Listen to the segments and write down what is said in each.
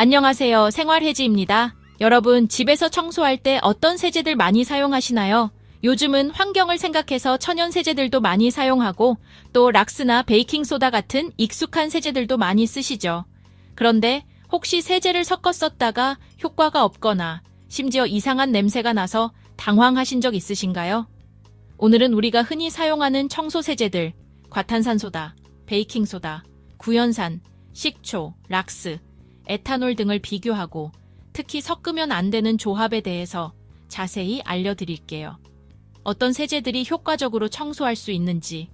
안녕하세요. 생활해지입니다. 여러분, 집에서 청소할 때 어떤 세제들 많이 사용하시나요? 요즘은 환경을 생각해서 천연 세제들도 많이 사용하고 또 락스나 베이킹소다 같은 익숙한 세제들도 많이 쓰시죠. 그런데 혹시 세제를 섞어 썼다가 효과가 없거나 심지어 이상한 냄새가 나서 당황하신 적 있으신가요? 오늘은 우리가 흔히 사용하는 청소 세제들, 과탄산소다, 베이킹소다, 구연산, 식초, 락스, 에탄올 등을 비교하고 특히 섞으면 안 되는 조합에 대해서 자세히 알려드릴게요. 어떤 세제들이 효과적으로 청소할 수 있는지,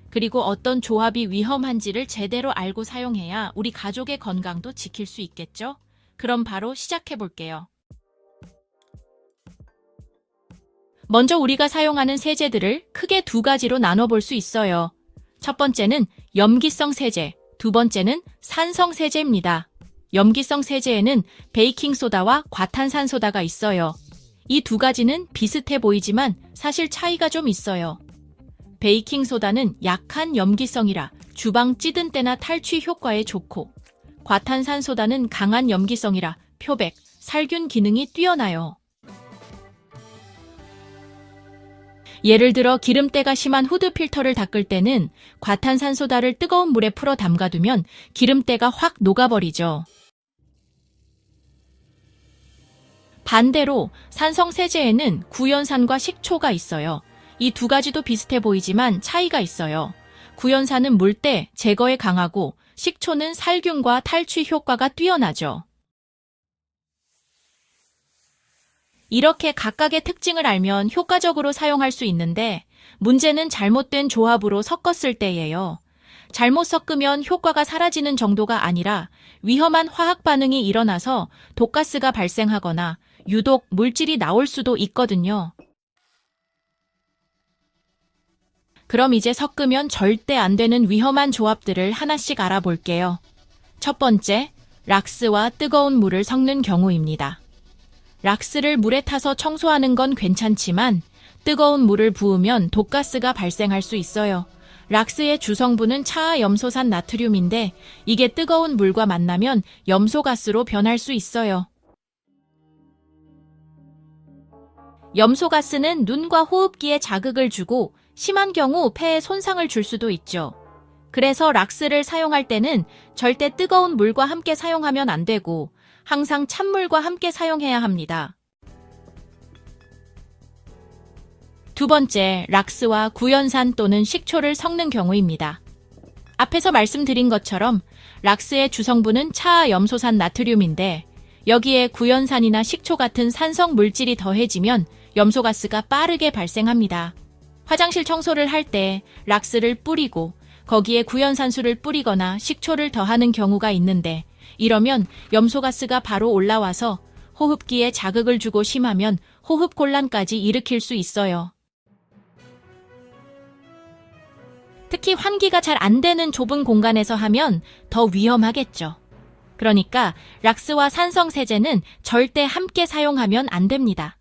그리고 어떤 조합이 위험한지를 제대로 알고 사용해야 우리 가족의 건강도 지킬 수 있겠죠? 그럼 바로 시작해볼게요. 먼저 우리가 사용하는 세제들을 크게 두 가지로 나눠볼 수 있어요. 첫 번째는 염기성 세제, 두 번째는 산성 세제입니다. 염기성 세제에는 베이킹소다와 과탄산소다가 있어요. 이 두 가지는 비슷해 보이지만 사실 차이가 좀 있어요. 베이킹소다는 약한 염기성이라 주방 찌든 때나 탈취 효과에 좋고, 과탄산소다는 강한 염기성이라 표백, 살균 기능이 뛰어나요. 예를 들어 기름때가 심한 후드 필터를 닦을 때는 과탄산소다를 뜨거운 물에 풀어 담가두면 기름때가 확 녹아버리죠. 반대로 산성 세제에는 구연산과 식초가 있어요. 이 두 가지도 비슷해 보이지만 차이가 있어요. 구연산은 물때 제거에 강하고 식초는 살균과 탈취 효과가 뛰어나죠. 이렇게 각각의 특징을 알면 효과적으로 사용할 수 있는데 문제는 잘못된 조합으로 섞었을 때예요. 잘못 섞으면 효과가 사라지는 정도가 아니라 위험한 화학 반응이 일어나서 독가스가 발생하거나 유독 물질이 나올 수도 있거든요. 그럼 이제 섞으면 절대 안 되는 위험한 조합들을 하나씩 알아볼게요. 첫 번째, 락스와 뜨거운 물을 섞는 경우입니다. 락스를 물에 타서 청소하는 건 괜찮지만 뜨거운 물을 부으면 독가스가 발생할 수 있어요. 락스의 주성분은 차염소산 나트륨인데 이게 뜨거운 물과 만나면 염소가스로 변할 수 있어요. 염소가스는 눈과 호흡기에 자극을 주고 심한 경우 폐에 손상을 줄 수도 있죠. 그래서 락스를 사용할 때는 절대 뜨거운 물과 함께 사용하면 안 되고 항상 찬물과 함께 사용해야 합니다. 두 번째, 락스와 구연산 또는 식초를 섞는 경우입니다. 앞에서 말씀드린 것처럼 락스의 주성분은 차염소산 나트륨인데 여기에 구연산이나 식초 같은 산성 물질이 더해지면 염소가스가 빠르게 발생합니다. 화장실 청소를 할 때 락스를 뿌리고 거기에 구연산수를 뿌리거나 식초를 더하는 경우가 있는데 이러면 염소가스가 바로 올라와서 호흡기에 자극을 주고 심하면 호흡곤란까지 일으킬 수 있어요. 특히 환기가 잘 안 되는 좁은 공간에서 하면 더 위험하겠죠. 그러니까 락스와 산성 세제는 절대 함께 사용하면 안 됩니다.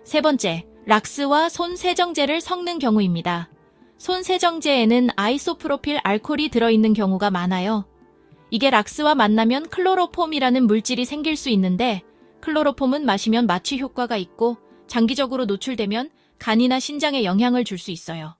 세 번째, 락스와 손세정제를 섞는 경우입니다. 손세정제에는 아이소프로필 알코올이 들어있는 경우가 많아요. 이게 락스와 만나면 클로로폼이라는 물질이 생길 수 있는데 클로로폼은 마시면 마취 효과가 있고 장기적으로 노출되면 간이나 신장에 영향을 줄 수 있어요.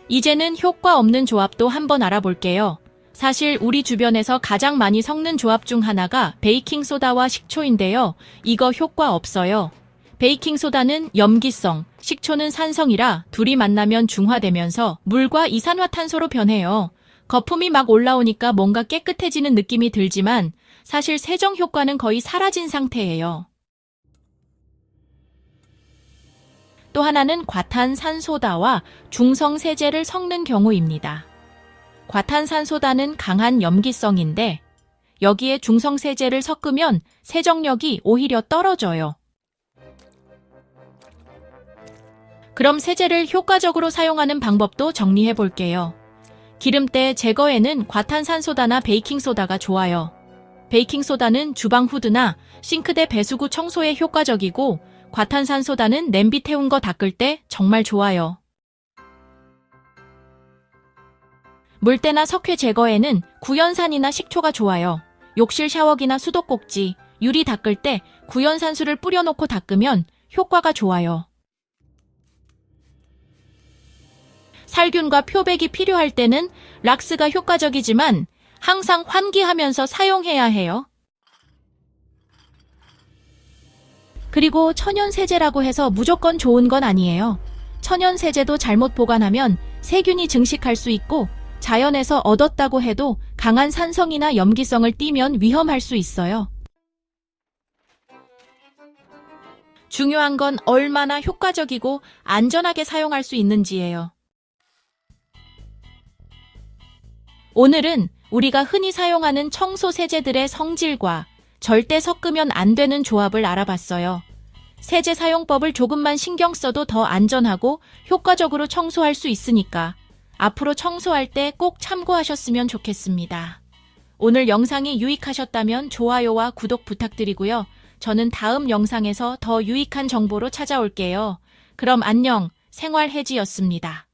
이제는 효과 없는 조합도 한번 알아볼게요. 사실 우리 주변에서 가장 많이 섞는 조합 중 하나가 베이킹소다와 식초인데요. 이거 효과 없어요. 베이킹소다는 염기성, 식초는 산성이라 둘이 만나면 중화되면서 물과 이산화탄소로 변해요. 거품이 막 올라오니까 뭔가 깨끗해지는 느낌이 들지만 사실 세정 효과는 거의 사라진 상태예요. 또 하나는 과탄산소다와 중성세제를 섞는 경우입니다. 과탄산소다는 강한 염기성인데 여기에 중성세제를 섞으면 세정력이 오히려 떨어져요. 그럼 세제를 효과적으로 사용하는 방법도 정리해 볼게요. 기름때 제거에는 과탄산소다나 베이킹소다가 좋아요. 베이킹소다는 주방 후드나 싱크대 배수구 청소에 효과적이고 과탄산소다는 냄비 태운 거 닦을 때 정말 좋아요. 물때나 석회 제거에는 구연산이나 식초가 좋아요. 욕실 샤워기나 수도꼭지, 유리 닦을 때 구연산수를 뿌려놓고 닦으면 효과가 좋아요. 살균과 표백이 필요할 때는 락스가 효과적이지만 항상 환기하면서 사용해야 해요. 그리고 천연세제라고 해서 무조건 좋은 건 아니에요. 천연세제도 잘못 보관하면 세균이 증식할 수 있고 자연에서 얻었다고 해도 강한 산성이나 염기성을 띠면 위험할 수 있어요. 중요한 건 얼마나 효과적이고 안전하게 사용할 수 있는지예요. 오늘은 우리가 흔히 사용하는 청소 세제들의 성질과 절대 섞으면 안 되는 조합을 알아봤어요. 세제 사용법을 조금만 신경 써도 더 안전하고 효과적으로 청소할 수 있으니까 앞으로 청소할 때 꼭 참고하셨으면 좋겠습니다. 오늘 영상이 유익하셨다면 좋아요와 구독 부탁드리고요. 저는 다음 영상에서 더 유익한 정보로 찾아올게요. 그럼 안녕, 생활해지였습니다.